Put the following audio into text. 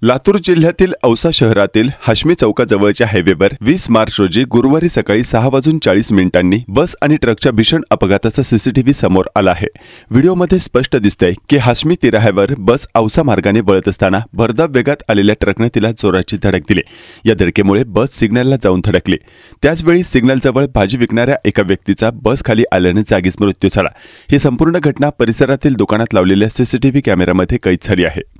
लातूर जिल्ह्यातील औसा शहरातील हाशमी चौकाजवळच्या हायवेवर 20 मार्च रोजी गुरुवारी सकाळी 6:40 बस आणि ट्रकच्या भीषण अपघाताचा सीसीटीव्ही समोर आला आहे। व्हिडिओमध्ये स्पष्ट दिसतंय की हाशमी तिराह्यावर बस औसा मार्गाने वळत असताना भरधाव वेगात आलेल्या ट्रकने तिला जोराची धडक दिली। या धडकेमुळे बस सिग्नलला जाऊन धडकली। त्याचवेळी सिग्नलजवळ भाजी विकणाऱ्या एका व्यक्तीचा बस खाली आल्याने जागीच मृत्यू झाला। ही संपूर्ण घटना परिसरातील दुकानात लावलेल्या सीसीटीव्ही कॅमेऱ्यामध्ये कैद झाली आहे।